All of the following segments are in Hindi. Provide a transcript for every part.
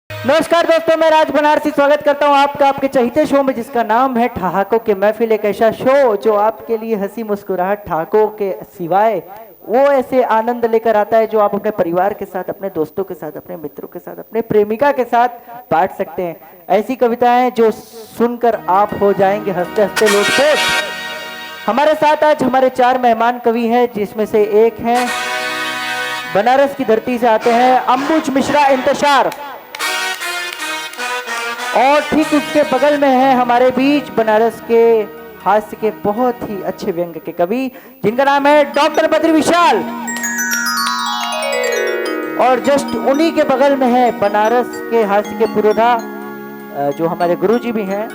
नमस्कार दोस्तों, मैं राज बनारसी स्वागत करता हूं आपका आपके चहीते शो में जिसका नाम है ठहाकों के महफिल। एक ऐसा शो जो आपके लिए हंसी मुस्कुराहट ठहाकों के सिवाय वो ऐसे आनंद लेकर आता है जो आप अपने परिवार के साथ, अपने दोस्तों के साथ, अपने मित्रों के साथ, अपने प्रेमिका के साथ बांट सकते हैं। ऐसी कविताएं जो सुनकर आप हो जाएंगे हंसते हंसते लोटपोट। हमारे साथ आज हमारे 4 मेहमान कवि हैं, जिसमें से एक हैं बनारस की धरती से आते हैं अंबुज मिश्रा इंतशार, और ठीक उसके बगल में है हमारे बीच बनारस के हास्य के बहुत ही अच्छे व्यंग के कवि जिनका नाम है डॉक्टर बद्री विशाल, और जस्ट उन्हीं के बगल में है बनारस के हास्य के पुरोधा जो हमारे गुरुजी भी हैं,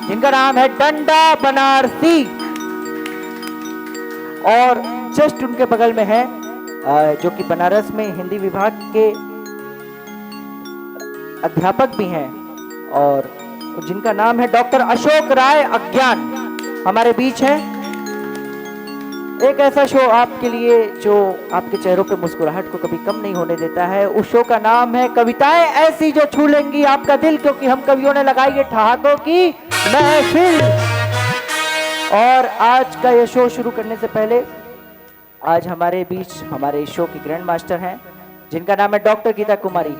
जिनका नाम है डंडा बनारसी, और जस्ट उनके बगल में है जो कि बनारस में हिंदी विभाग के अध्यापक भी हैं और जिनका नाम है डॉक्टर अशोक राय अज्ञान, हमारे बीच है। एक ऐसा शो आपके लिए जो आपके चेहरों पे मुस्कुराहट को कभी कम नहीं होने देता है। उस शो का नाम है कविताएं ऐसी जो छू लेंगी आपका दिल, क्योंकि हम कवियों ने लगाई है ठहाकों की महफिल। और आज का यह शो शुरू करने से पहले आज हमारे बीच हमारे शो की ग्रैंड मास्टर हैं जिनका नाम है डॉक्टर गीता कुमारी।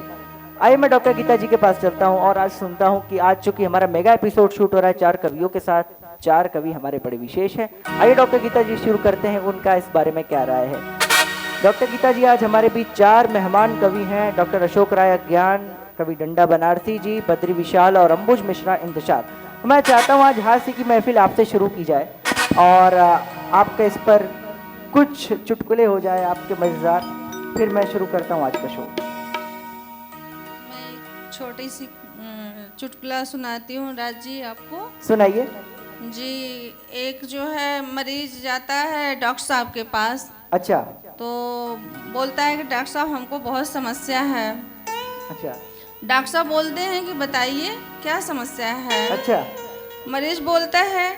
आइए मैं डॉक्टर गीता जी के पास चलता हूं और आज सुनता हूं कि आज चूंकि हमारा मेगा एपिसोड शूट हो रहा है 4 कवियों के साथ, 4 कवि हमारे बड़े विशेष हैं। आइए डॉक्टर गीता जी शुरू करते हैं, उनका इस बारे में क्या राय है। डॉक्टर गीता जी, आज हमारे बीच 4 मेहमान कवि हैं, डॉक्टर अशोक राय अज्ञान, कवि डंडा बनारसी जी, बद्री विशाल और अंबुज मिश्रा इंतशार। मैं चाहता हूँ आज हास्य की महफिल आपसे शुरू की जाए और आपका इस पर कुछ चुटकुले हो जाए आपके मजेदार, फिर मैं शुरू करता हूँ आज का शो। छोटी सी चुटकुला सुनाती हूँ राज जी आपको। सुनाइए जी। एक जो है मरीज जाता है डॉक्टर साहब के पास। अच्छा। तो बोलता है कि डॉक्टर साहब हमको बहुत समस्या है। अच्छा। डॉक्टर साहब बोलते हैं कि बताइए क्या समस्या है। अच्छा। मरीज बोलता है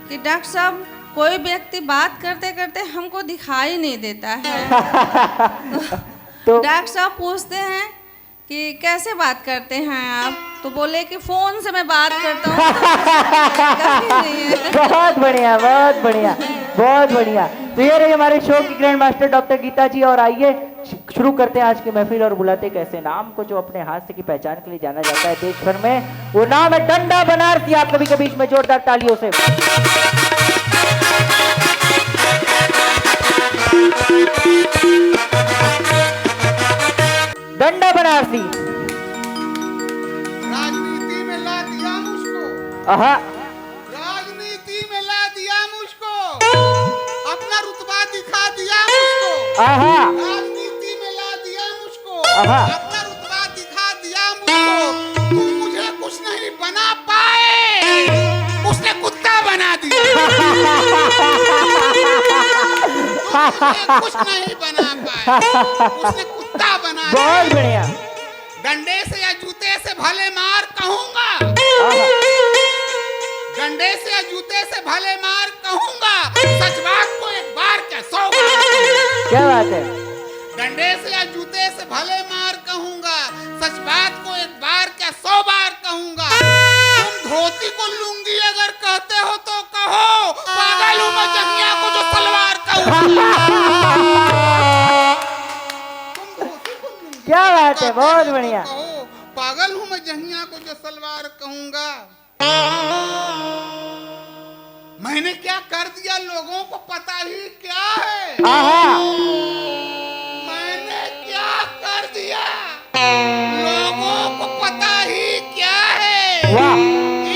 कि डॉक्टर साहब कोई व्यक्ति बात करते करते हमको दिखाई नहीं देता है। तो डॉक्टर साहब पूछते हैं कि कैसे बात करते हैं आप, तो बोले कि फोन से मैं बात करता हूँ। बहुत बढ़िया, बहुत बढ़िया, बहुत बढ़िया। तो ये रही हमारे शो की ग्रैंड मास्टर डॉक्टर गीता जी, और आइए शुरू करते हैं आज की महफिल और बुलाते कैसे नाम को जो अपने हास्य की पहचान के लिए जाना जाता है देश भर में। वो नाम है डंडा बनारसी। आप सभी के बीच में जोरदार तालियों से डंडा बनारसी। राजनीति में ला दिया मुझको, राजनीति में ला दिया मुझको, अपना रुतबा दिखा दिया मुझको। राजनीति में ला दिया मुझको, अपना रुतबा दिखा दिया मुझको। तुम मुझे कुछ नहीं बना पाए, उसने कुत्ता बना दिया। कुछ नहीं बना पाए, उसने कुत्ता बना दिया। बहुत बढ़िया। डंडे से या जूते से भले मार कहूंगा, डंडे से या जूते से भले मार कहूंगा, सच बात को एक बार क्या 100 बार। क्या बात है। डंडे से या जूते से भले मार कहूंगा, सच बात को एक बार क्या 100 बार कहूंगा। तुम धोती को लुंगी अगर कहते हो तो कहो, पागल हूं मैं जंगिया को जो सलवार कहूंगा। क्या बात है, बहुत बढ़िया। पागल हूं मैं जंगिया को जो सलवार कहूंगा। मैंने क्या कर दिया लोगों को पता ही क्या है। मैंने क्या कर दिया लोगों को पता ही क्या है।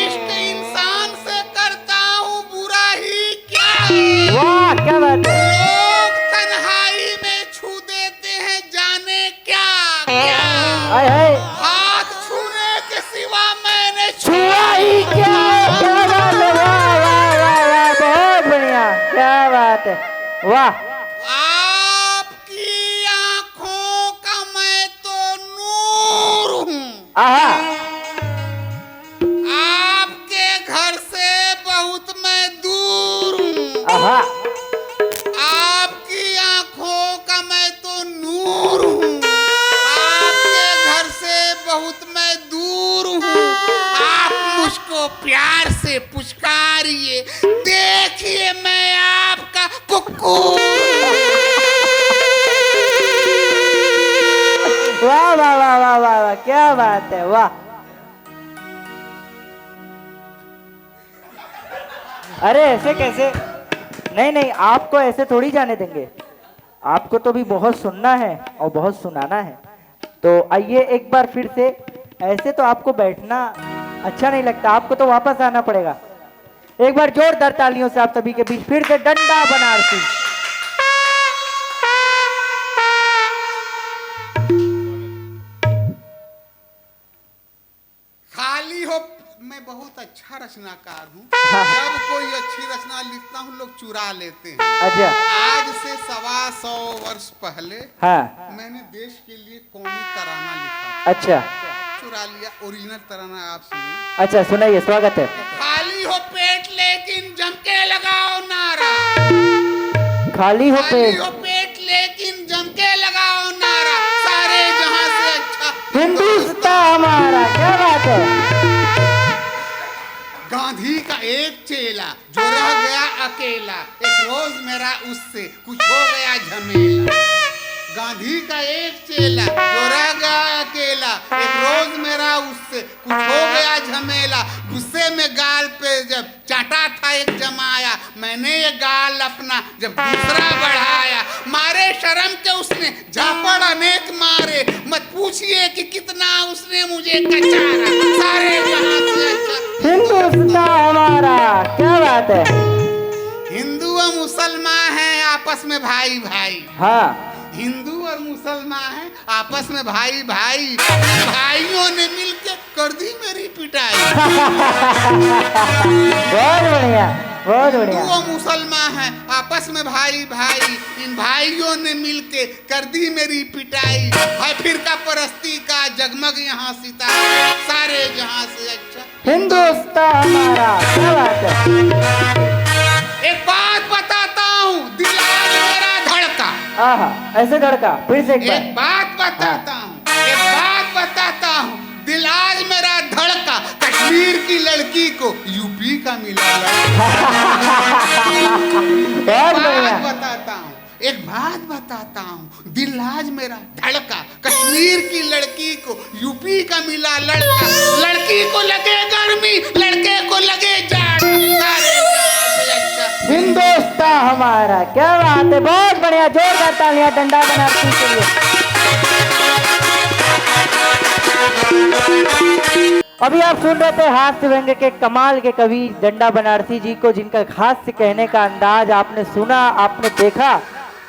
इश्क इंसान से करता हूँ बुरा ही क्या है। वाह, क्या बात है। लोग तन्हाई में छू देते हैं जाने क्या क्या। हाथ छूने के सिवा मैंने छुआ ही क्या। क्या बात है, वाह वाह वाह वाह, बहुत बढ़िया, क्या बात है, वाह। आपकी आंखों का मैं तो नूर हूँ, आपके मुझको। वाह वाह वाह वाह वाह वाह, क्या बात है, वाह। अरे ऐसे कैसे, नहीं नहीं, आपको ऐसे थोड़ी जाने देंगे, आपको तो भी बहुत सुनना है और बहुत सुनाना है। तो आइए एक बार फिर से, ऐसे तो आपको बैठना अच्छा नहीं लगता, आपको तो वापस आना पड़ेगा। एक बार जोरदार तालियों से आप सभी के बीच फिर से डंडा बनारसी। खाली हो, मैं बहुत अच्छा रचनाकार हूँ। हाँ। जब कोई अच्छी रचना लिखता हूँ लोग चुरा लेते हैं। अच्छा। आज से 125 वर्ष पहले हाँ। मैंने देश के लिए कौमी तराना लिखा। अच्छा। चुरा लिया, ओरिजिनल तराना आप सुनिए। अच्छा सुनाइए, स्वागत है। खाली हो पेट लेकिन जम के लगाओ नारा। खाली हो खाली पेट, हो पेट लेकिन जम के लगाओ नारा। सारे जहां से अच्छा हिंदुस्तान हमारा, क्या बात है। गांधी का एक चेला जो रह गया अकेला, एक रोज मेरा उससे कुछ हो गया झमेला। गांधी का एक चेला जो रह गया अकेला, एक रोज मेरा उससे कुछ हो गया झमेला। गुस्से में गाल पे जब चाटा था एक जमाया, मैंने ये गाल अपना जब दूसरा बढ़ाया। मारे शर्म के उसने झापड़ अनेक मारे, मत पूछिए कि कितना उसने मुझे कचारा। सारे जहां से हिंदुस्तान हमारा, क्या बात है। हिंदू और मुसलमान हैं आपस में भाई भाई। हाँ। हिंदू और मुसलमान हैं आपस में भाई भाई। भाइयों ने मिलकर कर दी मेरी पिटाई। बहुत बढ़िया, बहुत बढ़िया। हिंदू और मुसलमान हैं आपस में भाई भाई। इन भाइयों ने मिलके कर दी मेरी पिटाई। है फिरका परस्ती का जगमग यहाँ सितारा। सारे जहां से अच्छा हिंदुस्तान हमारा, क्या बात है। एक बात बताता हूँ, दिल आज मेरा धड़का। आहा, ऐसे धड़का, फिर से एक एक बार। बात बताता हूँ, एक बात बताता हूँ, दिल आज मेरा धड़का। कश्मीर की लड़की को यूपी का मिला लड़का। बहुत बढ़िया। बताता हूँ, एक बात बताता हूँ, दिल आज मेरा धड़का। कश्मीर की लड़की को यूपी का मिला लड़का। लड़की को लगे गर्मी, लड़के को लगे जाड़। सारे हिंदुस्तान हमारा, क्या बात है, बहुत बढ़िया। जोरदार तालियां डंडा बनारसी के लिए। अभी आप सुन रहे थे हास्य व्यंग्य के कमाल के कवि डंडा बनारसी जी को, जिनका हास्य कहने का अंदाज आपने सुना, आपने देखा।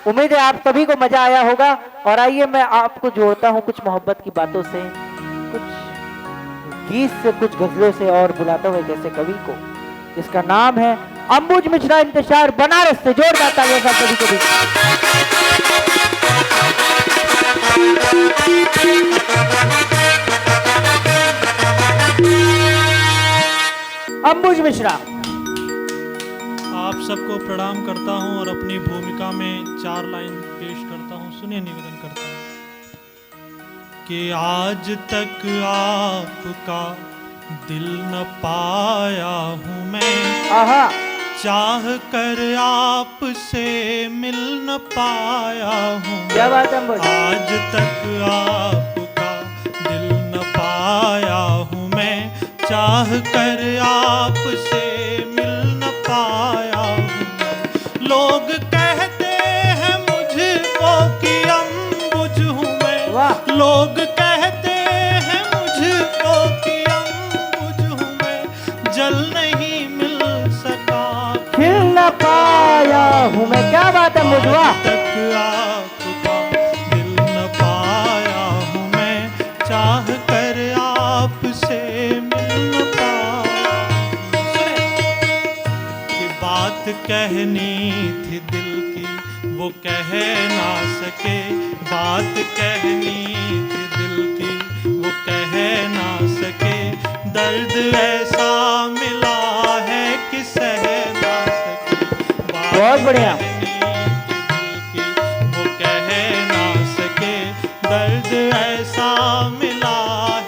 उम्मीद है आप सभी को मजा आया होगा। और आइए मैं आपको जोड़ता हूँ कुछ मोहब्बत की बातों से, कुछ गीत से, कुछ गजलों से, और बुलाता हूँ एक ऐसे कवि को जिसका नाम है अंबुज मिश्रा इंतजार बनारस से। जोरदार तालियों से सभी को भी। अंबुज मिश्रा। आप सबको प्रणाम करता हूं और अपनी भूमिका में 4 लाइन पेश करता हूं। सुनिए, निवेदन करता हूं कि आज तक आपका दिल न पाया हूं मैं। आहा। चाह कर आपसे मिल न पाया हूं। क्या बात है अंबुज। आज तक आपका दिल न पाया हूं मैं। चाह कर आपसे मिल न पाया हूं मैं। लोग कहते हैं मुझको कि अंबुज हूं मैं। वाह। लोग कहते हैं मुझको कि अंबुज हूं मैं। जल नहीं मिल सका, खिल न पाया हूँ मैं। क्या बात है मुझवा। तक आपका दिल न पाया हूँ मैं। चाह कर आपसे मिल न पाया। कि बात कहनी थी दिल की वो कह ना सके। बात कहनी थी दिल की वो कह ना सके। दर्द ऐसा मिला है कि सह ना सके। बहुत बढ़िया। वो कह ना सके। दर्द ऐसा मिला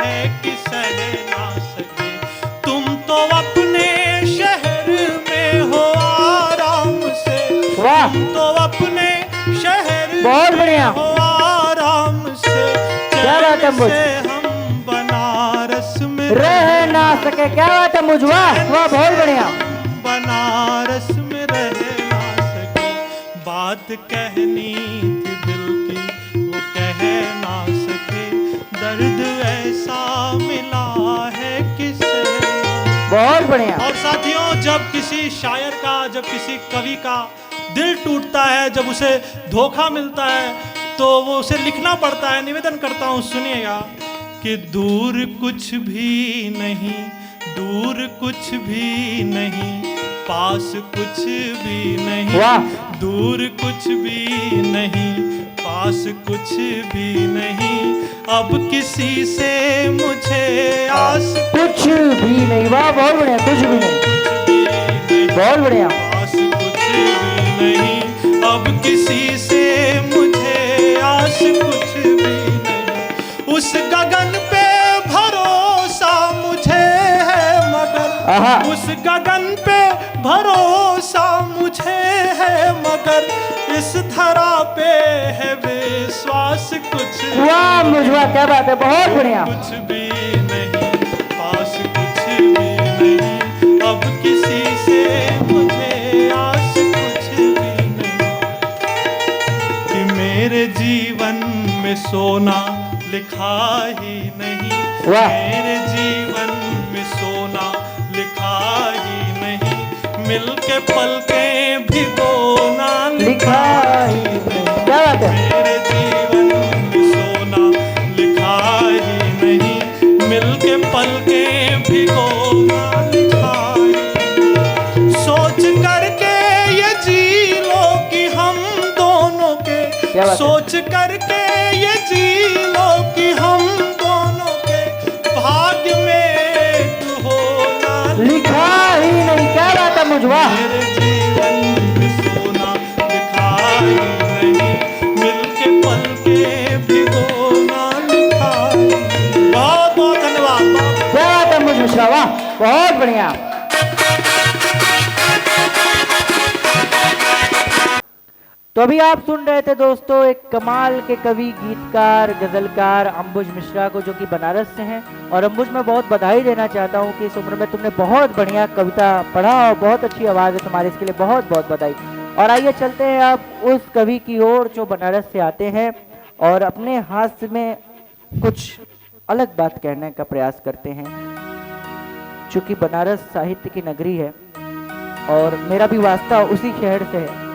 है कि सह ना सके। तुम तो अपने शहर में हो आराम से। वाह। तुम तो बढ़िया। हो आराम से, क्या बात है मुझ? से हम बनारस में रह ना सके। क्या बात है मुझ? वाह वाह, बहुत बढ़िया। बनारस में रह ना सके, बात कहनी थी दिल की वो कह ना सके, दर्द ऐसा मिला है किसे। बहुत बढ़िया। और साथियों, जब किसी शायर का, जब किसी कवि का दिल टूटता है, जब उसे धोखा मिलता है, तो वो उसे लिखना पड़ता है। निवेदन करता हूँ, सुनिएगा कि दूर कुछ भी नहीं, दूर कुछ भी नहीं, पास कुछ भी नहीं, वाह। दूर कुछ भी नहीं, पास कुछ भी नहीं, अब किसी से मुझे आस कुछ भी नहीं। वाह बहुत बढ़िया, कुछ भी नहीं। बहुत बढ़िया। पास कुछ भी नहीं, अब किसी से मुझे आस कुछ भी नहीं, उस गगन पे भरोसा मुझे है मगर, उस गगन पे भरोसा मुझे है मगर, इस धरा पे है विश्वास कुछ। वाह मुझवा, क्या बात है, बहुत बढ़िया। कुछ भी नहीं, पास कुछ भी नहीं, अब किसी से मुझे आस कुछ भी नहीं, कि मेरे जीवन में सोना लिखा ही नहीं, मेरे जीवन में सोना लिखा ही नहीं, मिलके पलकें भिगोना लिखा ही नहीं। क्या बात है। मेरे जीवन में सोना लिखा ही नहीं, मिलके पलकें भिगोना लिखा ही नहीं, सोच करके ये जी लो कि हम दोनों के, सोच करके ये जी लो कि हम दोनों के भाग्य में होना लिखा ही नहीं। क्या बात है मुझवा। मेरे जीवन में सोना लिखा ही नहीं, मिलके पलके भिगोना लिखा ही नहीं। बहुत बहुत धन्यवाद। क्या बात है मुझ मिश्रा, वाह बहुत बढ़िया। तो अभी आप सुन रहे थे दोस्तों एक कमाल के कवि, गीतकार, गजलकार अंबुज मिश्रा को, जो कि बनारस से हैं। और अंबुज, मैं बहुत बधाई देना चाहता हूं कि इस उम्र में तुमने बहुत बढ़िया कविता पढ़ा और बहुत अच्छी आवाज़ है तुम्हारी, इसके लिए बहुत बहुत बधाई। और आइए चलते हैं अब उस कवि की ओर जो बनारस से आते हैं और अपने हाथ में कुछ अलग बात कहने का प्रयास करते हैं। चूँकि बनारस साहित्य की नगरी है और मेरा भी वास्ता उसी शहर से है,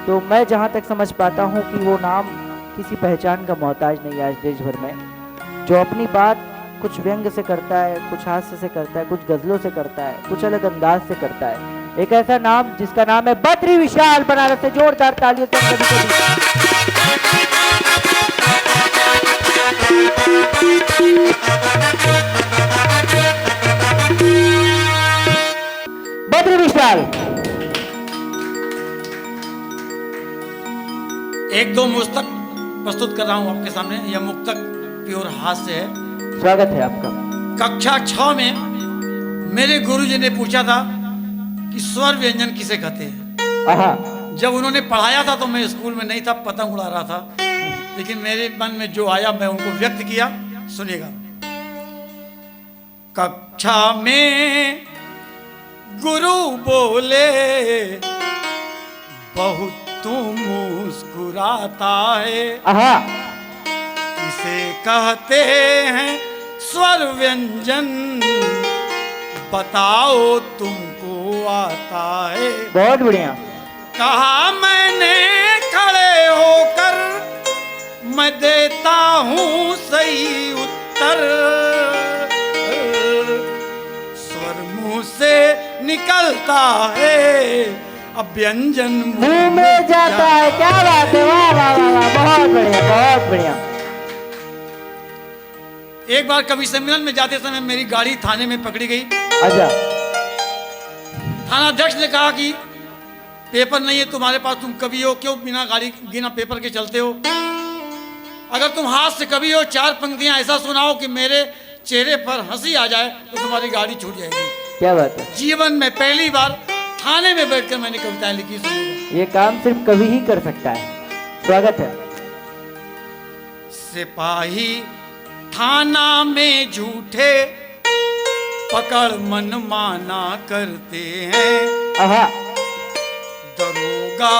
तो मैं जहाँ तक समझ पाता हूँ कि वो नाम किसी पहचान का मोहताज नहीं है आज देश भर में, जो अपनी बात कुछ व्यंग से करता है, कुछ हास्य से करता है, कुछ गजलों से करता है, कुछ अलग अंदाज से करता है। एक ऐसा नाम जिसका नाम है बद्री विशाल। बनारस से जोरदार तालियों से बद्री विशाल। एक दो मुस्तक प्रस्तुत कर रहा हूं आपके सामने। यह मुक्तक प्योर हास्य है। स्वागत है आपका। कक्षा 6 में मेरे गुरुजी ने पूछा था कि स्वर व्यंजन किसे कहते हैं। जब उन्होंने पढ़ाया था तो मैं स्कूल में नहीं था, पतंग उड़ा रहा था, लेकिन मेरे मन में जो आया मैं उनको व्यक्त किया। सुनिएगा। कक्षा में गुरु बोले बहुत तू मुस्कुराता है, इसे कहते हैं स्वर व्यंजन, बताओ तुमको आता है। बहुत बढ़िया। कहा मैंने खड़े होकर, मैं देता हूँ सही उत्तर, स्वर मुंह से निकलता है, अब व्यंजन मुंह में जाता है। क्या बात है, वाह वाह वाह वाह, बहुत बढ़िया बहुत बढ़िया। एक बार कवि सम्मेलन में जाते समय मेरी गाड़ी थाने में पकड़ी गई। अच्छा। थानाध्यक्ष ने कहा कि पेपर नहीं है तुम्हारे पास, तुम कवि हो, क्यों बिना गाड़ी बिना पेपर के चलते हो? अगर तुम हाथ से कवि हो, 4 पंक्तियां ऐसा सुनाओ कि मेरे चेहरे पर हंसी आ जाए तो तुम्हारी गाड़ी छूट जाएगी। क्या बात है। जीवन में पहली बार थाने में बैठकर मैंने कविताएं लिखी। ये काम सिर्फ कवि ही कर सकता है। स्वागत है। सिपाही थाना में झूठे पकड़ मन माना करते हैं। आहा, दरोगा,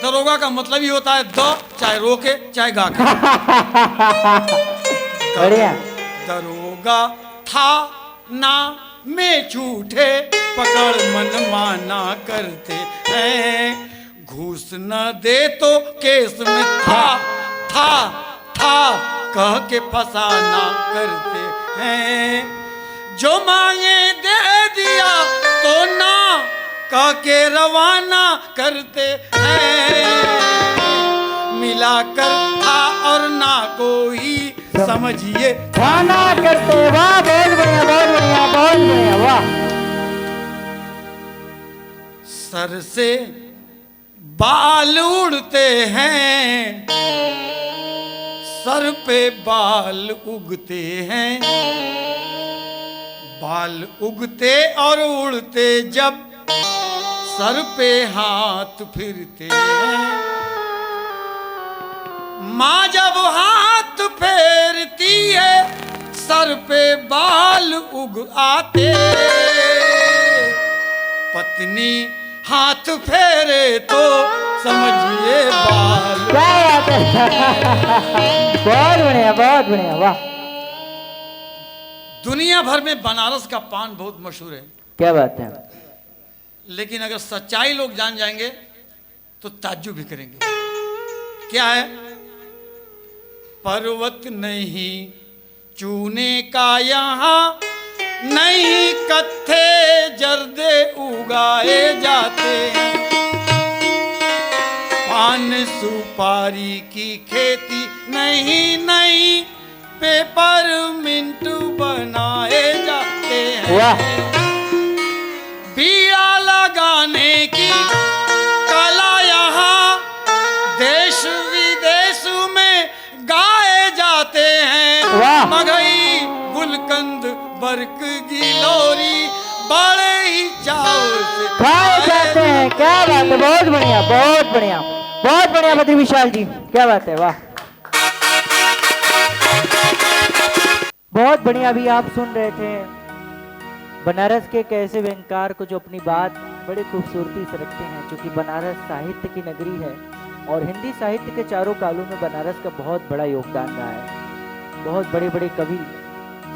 दरोगा का मतलब ही होता है द, चाहे रोके चाहे गा के। बढ़िया। दरोगा थाना में झूठे पकड़ मन माना करते हैं। घूस न दे तो केस में था कह के फसाना करते हैं। जो मांगे दे दिया तो ना कह के रवाना करते हैं। मिलाकर था और ना कोई समझिए खाना करते। वाह, बहुत बढ़िया, बहुत बढ़िया, बहुत बढ़िया, वाह। सर से बाल उड़ते हैं, सर पे बाल उगते हैं। बाल उगते और उड़ते जब सर पे हाथ फिरते हैं। माँ जब हाथ फेरती है सर पे बाल उग आते। पत्नी हाथ फेरे तो समझिए बाल। क्या बात है। बहुत बढ़िया, बहुत बढ़िया, वाह। दुनिया भर में बनारस का पान बहुत मशहूर है, क्या बात है। लेकिन अगर सच्चाई लोग जान जाएंगे तो ताज्जुब भी करेंगे। क्या है? पर्वत नहीं चूने का यहाँ नहीं कत्थे जर्दे उगाए जाते हैं। पान सुपारी की खेती नहीं नहीं पेपर मिंट बनाए जाते हैं। वाह। बीड़ा लगाने की कला यहाँ देश विदेश में गाए जाते हैं। वाह। मगई गुलकंद बर्क गिलोरी बड़े ही चाव से खाए जाते हैं। क्या बात है, बहुत बढ़िया, बहुत बढ़िया, बहुत बढ़िया बद्री विशाल जी, क्या बात है, वाह। बहुत बढ़िया। अभी आप सुन रहे थे बनारस के एक ऐसे व्यंगकार को जो अपनी बात बड़े खूबसूरती से रखते हैं, क्योंकि बनारस साहित्य की नगरी है और हिंदी साहित्य के चारों कालों में बनारस का बहुत बड़ा योगदान रहा है। बहुत बड़े बड़े कवि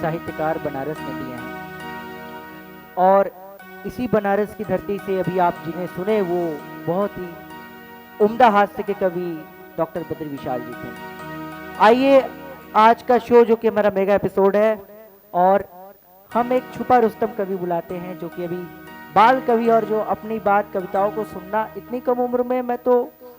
साहित्यकार बनारस में दिए हैं और इसी बनारस की धरती से अभी आप जिन्हें सुने वो बहुत ही उम्दा हास्य के कवि डॉक्टर बद्री विशाल जी थे। आइए आज का शो जो कि हमारा मेगा एपिसोड है और हम एक छुपा रुस्तम कवि बुलाते हैं जो कि अभी बाल कवि और जो अपनी बात कविताओं को सुनना इतनी कम उम्र में, मैं तो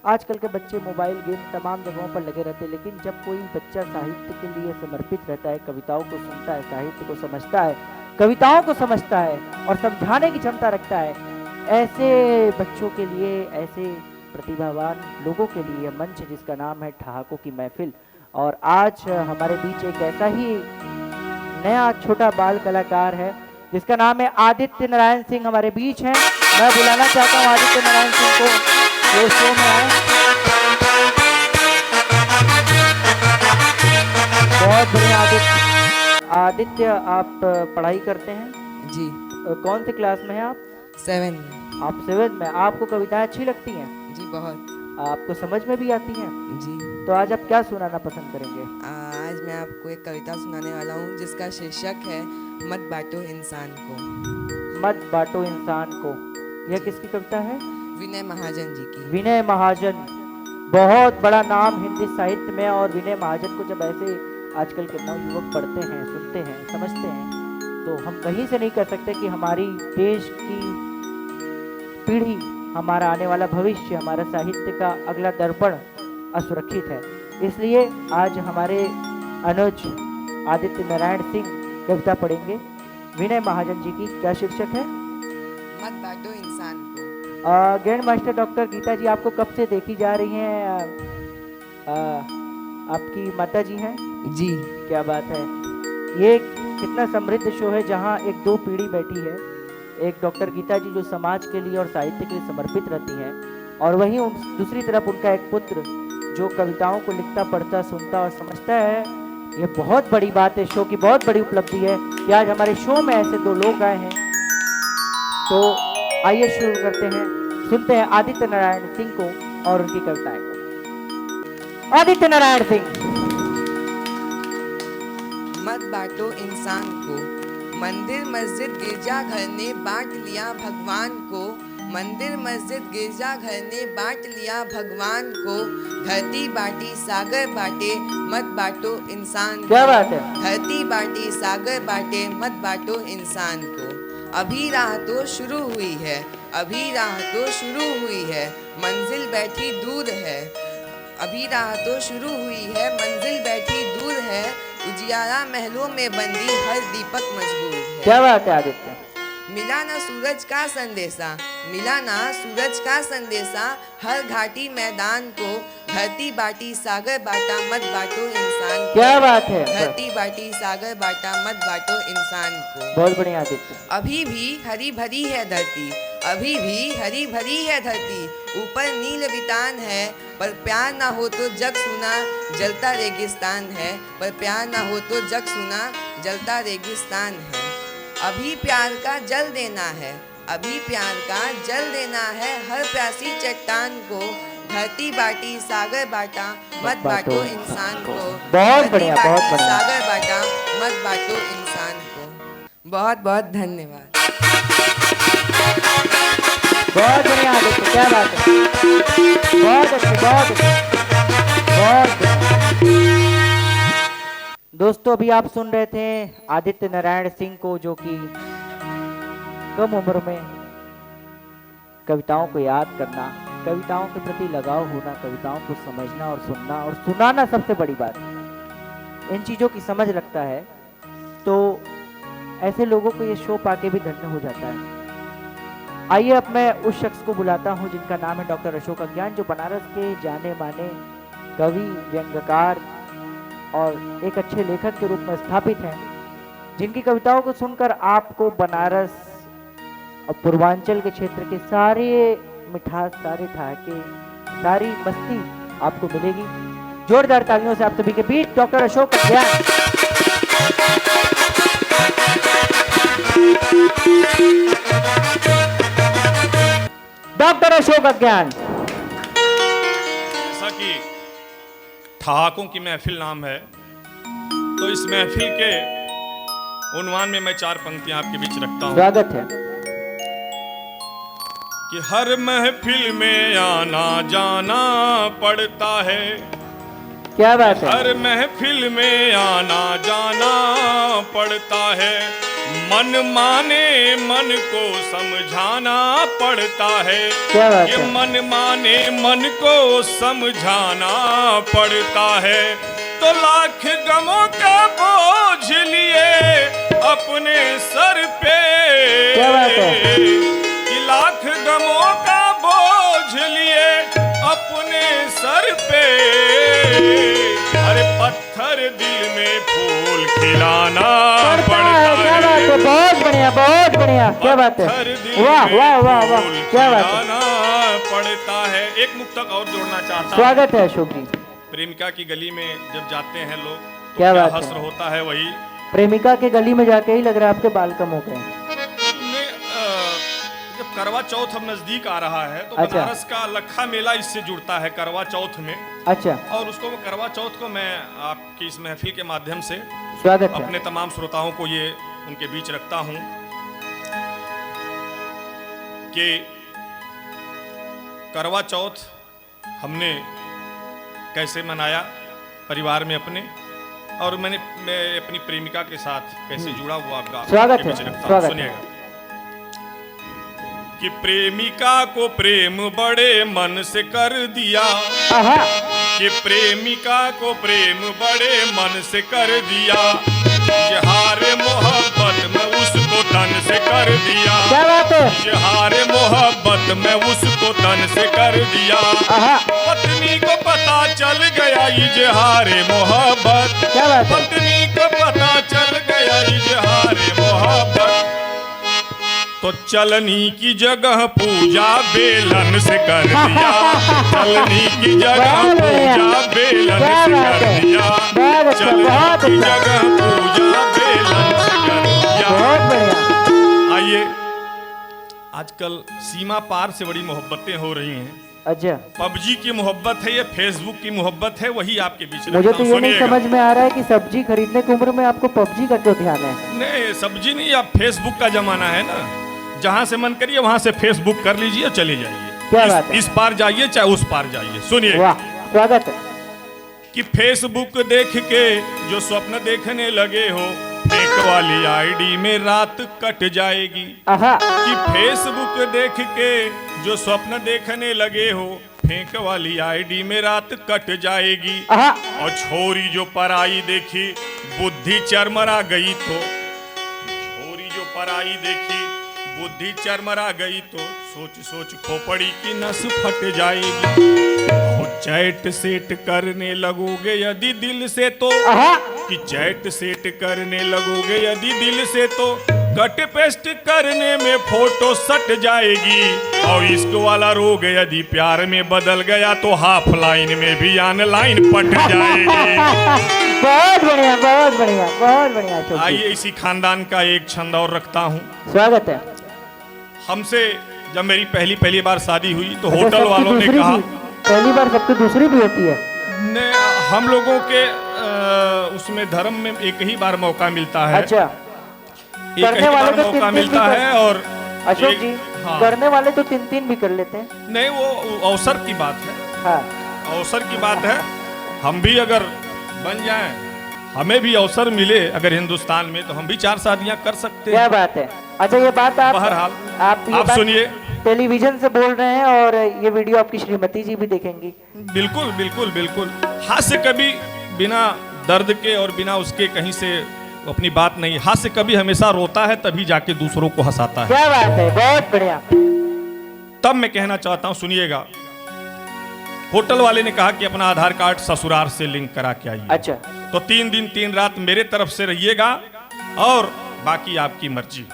आजकल के बच्चे मोबाइल गेम तमाम जगहों पर लगे रहते हैं, लेकिन जब कोई बच्चा साहित्य के लिए समर्पित रहता है, कविताओं को सुनता है, साहित्य को समझता है, कविताओं को समझता है और समझाने की क्षमता रखता है, ऐसे बच्चों के लिए, ऐसे प्रतिभावान लोगों के लिए मंच जिसका नाम है ठहाकों की महफिल। और आज हमारे बीच एक ऐसा ही नया छोटा बाल कलाकार है जिसका नाम है आदित्य नारायण सिंह हमारे बीच हैं। मैं बुलाना चाहता हूं आदित्य नारायण सिंह को वो शो में आए। बहुत बढ़िया आदित्य। आदित्य आप पढ़ाई करते हैं? जी। कौन सी क्लास में हैं आप? 7 में। आप 7 में। आपको कविताएं अच्छी लगती हैं? जी बहुत। आपको समझ में भी आती हैं? जी। तो आज आप क्या सुनाना पसंद करेंगे? आज मैं आपको एक कविता सुनाने वाला हूँ जिसका शीर्षक है मत बांटो इंसान को। मत बांटो इंसान को। यह किसकी कविता है? विनय महाजन जी की। विनय महाजन बहुत बड़ा नाम हिंदी साहित्य में, और विनय महाजन को जब ऐसे आजकल के नवयुवक पढ़ते हैं, सुनते हैं, समझते हैं तो हम कहीं से नहीं कर सकते कि हमारी देश की पीढ़ी, हमारा आने वाला भविष्य, हमारा साहित्य का अगला दर्पण असुरक्षित है। इसलिए आज हमारे अनुज आदित्य नारायण सिंह कविता पढ़ेंगे विनय महाजन जी की। क्या शीर्षक है? मत बांटो इंसान को। ग्रैंड मास्टर डॉक्टर गीता जी आपको कब से देखी जा रही हैं? आपकी माता जी हैं? जी। क्या बात है। ये कितना समृद्ध शो है जहाँ एक दो पीढ़ी बैठी है, एक डॉक्टर गीता जी जो समाज के लिए और साहित्य के लिए समर्पित रहती हैं, और वहीं दूसरी तरफ उनका एक पुत्र जो कविताओं को लिखता, पढ़ता, सुनता और समझता है, ये बहुत बड़ी बात है। शो की बहुत बड़ी उपलब्धि है कि आज हमारे शो में ऐसे दो लोग आए हैं। तो आइए शुरू करते हैं, सुनते हैं आदित्य नारायण सिंह को और उनकी कविताएं को। आदित्य नारायण सिंह। मत बांटो इंसान को, मंदिर मस्जिद गिरजा घर ने बांट लिया भगवान को। मंदिर मस्जिद गिरजा घर ने बांट लिया भगवान को। धरती बांटी सागर बांटे, मत बांटो इंसान को। क्या बात है। धरती बांटी सागर बांटे, मत बांटो इंसान को। अभी राह तो शुरू हुई है, अभी राह तो शुरू हुई है, मंजिल बैठी दूर है। अभी राह तो शुरू हुई है, मंजिल बैठी दूर है। उजियारा महलों में बंदी, हर दीपक मजबूर है। क्या बात है आदित्य। मिला ना सूरज का संदेशा, मिला ना सूरज का संदेशा, हर घाटी मैदान को। धरती बाटी सागर बाटा, मत बांटो इंसान को। क्या बात है। धरती बाटी सागर बाटा, मत बांटो इंसान को। बहुत बढ़िया आदित्य। अभी भी हरी भरी है धरती, अभी भी हरी भरी है धरती। ऊपर नील वितान है, पर प्यार ना हो तो जग सुना, जलता रेगिस्तान है। पर प्यार ना हो तो जग सुना, जलता रेगिस्तान है। अभी प्यार का जल देना है, अभी प्यार का जल देना है, हर प्यासी चट्टान को। धरती बाटी सागर बाटा, मत बांटो इंसान को। बहुत बढ़िया, बहुत बढ़िया। सागर बाटा, मत बांटो इंसान को। बहुत बहुत धन्यवाद। बहुत बढ़िया आदित्य, क्या बात है। बहुत अच्छे, बहुत अच्छे, बहुत बढ़िया। दोस्तों अभी आप सुन रहे थे आदित्य नारायण सिंह को, जो कि कम उम्र में कविताओं को याद करना, कविताओं के प्रति लगाव होना, कविताओं को समझना और सुनना और सुनाना सबसे बड़ी बात है। इन चीज़ों की समझ रखता है, तो ऐसे लोगों को ये शो पाके भी धन्य हो जाता है। आइए अब मैं उस शख्स को बुलाता हूँ जिनका नाम है डॉक्टर अशोक अज्ञान, जो बनारस के जाने माने कवि, व्यंग्यकार और एक अच्छे लेखक के रूप में स्थापित हैं, जिनकी कविताओं को सुनकर आपको बनारस और पूर्वांचल के क्षेत्र के सारे मिठास, सारे ठहाके, सारी मस्ती आपको मिलेगी। जोरदार तालियों से आप सभी के बीच डॉक्टर अशोक अज्ञान। डॉक्टर अशोक अज्ञान। जैसा कि ठहाकों की महफिल नाम है, तो इस महफिल के उन्वान में मैं 4 पंक्तियां आपके बीच रखता हूं। स्वागत है। कि हर महफिल में आना जाना पड़ता है, क्या बात है। हर महफिल में आना जाना पड़ता है, मन माने मन को समझाना पड़ता है। क्या बात ये है। मन माने मन को समझाना पड़ता है, तो लाख गमों का बोझ लिए अपने सर पे। क्या बात है। कि लाख गमों का बोझ लिए अपने सर पे, अरे पत्थर दिल में फूल खिलाना पड़ता है। क्या बात है। बहुत बढ़िया, बहुत बढ़िया, क्या बात है। वाह वाह वाह वाह, क्या बात है। पड़ता है। एक मुक्तक और जोड़ना चाहता हूं। स्वागत है अशोक जी। प्रेमिका की गली में जब जाते हैं लोग, तो क्या क्या बात है। हस्र होता है वही। प्रेमिका के गली में जाके ही लग रहा है आपके बाल कम हो गए। जब करवा चौथ अब नजदीक आ रहा है, तो अच्छा। बनारस का लखा मेला इससे जुड़ता है करवा चौथ में। अच्छा। और उसको करवा चौथ को मैं आपकी इस महफिल के माध्यम से स्वागत है। अपने तमाम श्रोताओं को ये उनके बीच रखता हूं कि करवा चौथ हमने कैसे मनाया परिवार में अपने, और मैं अपनी प्रेमिका के साथ कैसे जुड़ा हुआ आपका स्वागत आपके बीच है, रखता हूं। स्वागत है। सुनिएगा कि प्रेमिका को प्रेम बड़े मन से कर दिया, आहा। कि प्रेमिका को प्रेम बड़े मन से कर दिया, इजहार मोहब्बत में उसको तन से कर दिया। क्या बात है। इजहार मोहब्बत में उसको तन से कर दिया। आहा। पत्नी को पता चल गया इजहार मोहब्बत, क्या बात है। पत्नी को पता चल गया इजहार मोहब्बत। तो चलनी की जगह पूजा बेलन से कर दिया, चलनी की जगह पूजा बेलन से कर दिया, चलनी की जगह पूजा बेलन से कर दिया। बहुत बढ़िया। आइए, आजकल सीमा पार से बड़ी मोहब्बतें हो रही हैं। अच्छा, पबजी की मोहब्बत है, ये फेसबुक की मोहब्बत है, वही आपके बीच में मुझे तो ये नहीं समझ में आ रहा है कि सब्जी खरीदने की उम्र में आपको पबजी का क्यों ध्यान है? नहीं, सब्जी नहीं, अब फेसबुक का जमाना है ना, जहां से मन करिए वहां से फेसबुक कर लीजिए और चले जाइए। क्या बात है? इस पार जाइए चाहे उस पार जाइए। सुनिए, वाह, स्वागत है। कि फेसबुक देख के जो स्वप्न देखने लगे हो, फेक वाली आईडी में रात कट जाएगी। आहा, कि फेसबुक देख के जो स्वप्न देखने लगे हो, फेक वाली आईडी में रात कट जाएगी। आहा, और छोरी जो पराई देखी बुद्धि चरमरा गई तो, छोरी जो पराई देखी बुद्धि चरमरा गई तो, सोच सोच खोपड़ी की नस फट जाएगी। और चैट सेट करने लगोगे यदि दिल से तो, आहा, कि चैट सेट करने लगोगे यदि दिल से तो, कट पेस्ट करने में फोटो सट जाएगी। और इश्क वाला रोग यदि प्यार में बदल गया तो हाफ लाइन में भी ऑनलाइन पट जाएगी। बहुत बढ़िया, बहुत बढ़िया, बहुत बढ़िया अशोक जी। आइए, इसी खानदान का एक छंद और रखता हूँ। स्वागत है। हमसे जब मेरी पहली बार शादी हुई तो अच्छा, होटल सबकी वालों ने दूसरी कहा, भी? पहली बार सबकी दूसरी भी होती है? ने हम लोगों के उसमें धर्म में एक ही बार मौका मिलता है। अच्छा, एक करने ही वाले बार तो मौका 3-3 मिलता भी कर- है। और अशोक एक- जी, हाँ। करने वाले तो 3-3 भी कर लेते हैं। नहीं, वो अवसर की बात है, हाँ, अवसर की बात है। हम भी अगर बन जाएं, हमें भी अवसर मिले अगर हिंदुस्तान में, तो हम भी 4 शादियां कर सकते क्या हैं। बात है। अच्छा, ये बात आप बहरहाल, आप ये आप बात सुनिए। टेलीविजन से बोल रहे हैं और ये वीडियो आपकी श्रीमती जी भी देखेंगी। बिल्कुल बिल्कुल बिल्कुल। हास्य कभी बिना दर्द के और बिना उसके कहीं से अपनी बात नहीं, हास्य कभी हमेशा रोता है, तभी जाके दूसरों को हंसाता है। क्या बात है, बहुत बढ़िया। तब मैं कहना चाहता हूं, सुनिएगा। होटल वाले ने कहा कि अपना आधार कार्ड ससुराल से लिंक करा के आइए। अच्छा, तो 3 दिन 3 रात मेरे तरफ से रहिएगा और बाकी आपकी मर्जी।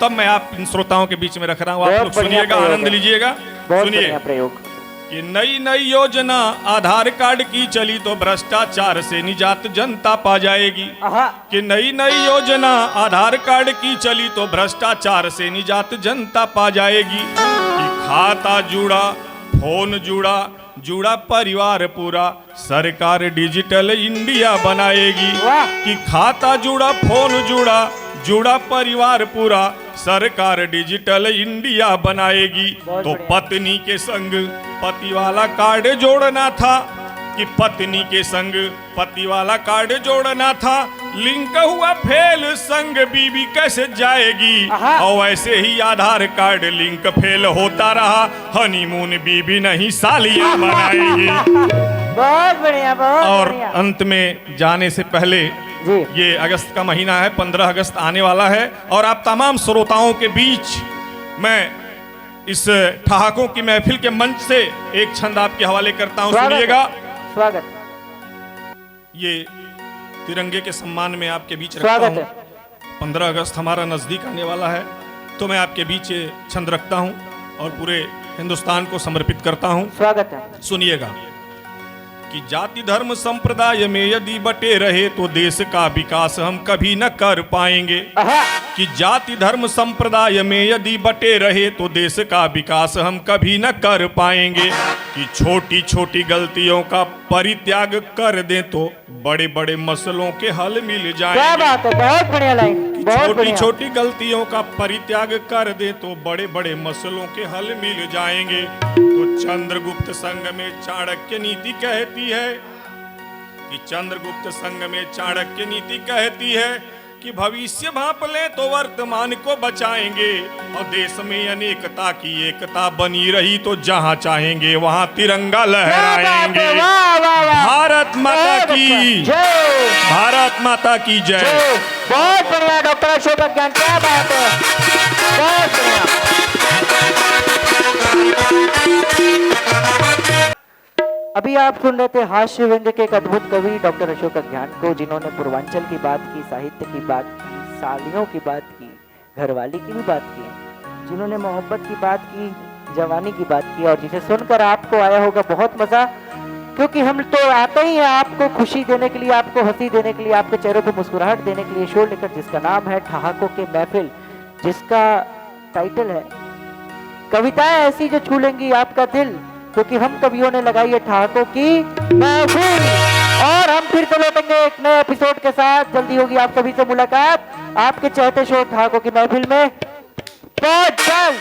तब मैं आप इन श्रोताओं के बीच में रख रहा हूं, आप बहुत लोग बढ़िया सुनिएगा, प्रयोग आनंद है। लीजिएगा। बहुत सुनिए बढ़िया प्रयोग। कि नई नई योजना आधार कार्ड की चली तो भ्रष्टाचार से निजात जनता पा जाएगी। आहा, कि नई नई योजना आधार कार्ड की चली तो भ्रष्टाचार से निजात जनता पा जाएगी। कि खाता जुड़ा, फोन जुड़ा, जुड़ा परिवार पूरा, सरकार डिजिटल इंडिया बनाएगी। वाह। कि खाता जुड़ा, फोन जुड़ा, जुड़ा परिवार पूरा, सरकार डिजिटल इंडिया बनाएगी। बहुत तो बढ़िया। पत्नी के संग पति वाला कार्ड जोड़ना था, कि पत्नी के संग पति वाला कार्ड जोड़ना था, लिंक हुआ फेल, संग बीवी कैसे जाएगी। आहा। और वैसे ही आधार कार्ड लिंक फेल होता रहा, हनीमून बीवी नहीं सालियां मनाएगी। बहुत बढ़िया, बहुत और बढ़िया अंत में जाने से पहले, जी। ये अगस्त का महीना है, 15 अगस्त आने वाला है, और आप तमाम श्रोताओं के बीच मैं इस ठहाकों की महफिल के मंच से एक छंद आपके हवाले करता हूं, स्वागत है, सुनिएगा। स्वागत, ये तिरंगे के सम्मान में आपके बीच रखता स्वागत हूं। है। 15 अगस्त हमारा नजदीक आने वाला है, तो मैं आपके बीच ये छंद रखता हूं और पूरे हिंदुस्तान को समर्पित करता हूं। स्वागत है। सुनिएगा। कि जाति धर्म संप्रदाय में यदि बटे रहे तो देश का विकास हम कभी न कर पाएंगे। आहा, कि जाति धर्म संप्रदाय में यदि बटे रहे तो देश का विकास हम कभी न कर पाएंगे। कि छोटी छोटी गलतियों का परित्याग कर दें तो बड़े बड़े मसलों के हल मिल क्या जाएंगे। बात है, बहुत बढ़िया लाइन, बहुत छोटी बढ़िया। छोटी गलतियों का परित्याग कर दे तो बड़े बड़े मसलों के हल मिल जाएंगे। तो चंद्रगुप्त संघ में चाणक्य नीति कहती है, कि चंद्रगुप्त संघ में चाणक्य नीति कहती है कि भविष्य भांप ले तो वर्तमान को बचाएंगे। और देश में अनेकता की एकता बनी रही तो जहां चाहेंगे वहां तिरंगा लहराएंगे। वाह, वाह, वाह। भारत माता की जय, भारत माता की जय। जय। बहुत बढ़िया डॉक्टर अशोक अज्ञान, क्या बात है, बहुत बढ़िया। अभी आप सुन रहे थे हास्य व्यंग्य के एक अद्भुत कवि डॉक्टर अशोक अज्ञान को, जिन्होंने पूर्वांचल की बात की, साहित्य की बात की, सालियों की बात की, घरवाली की भी बात की। जिन्होंने मोहब्बत की बात की, जवानी की बात की, और जिसे सुनकर आपको आया होगा बहुत मजा, क्योंकि हम तो आते ही हैं आपको खुशी देने के लिए, आपको हंसी देने के लिए, आपके चेहरों पे मुस्कुराहट देने के लिए शो लेकर, जिसका नाम है ठहाकों के महफिल, जिसका टाइटल है कविताएं ऐसी जो छू लेंगी आपका दिल, क्योंकि हम कवियों ने लगाई है ठहाकों की महफिल। और हम फिर से लौटेंगे एक नए एपिसोड के साथ, जल्दी होगी आप सभी से मुलाकात आपके चाहते शो ठहाकों की महफिल में। बहुत जल्द।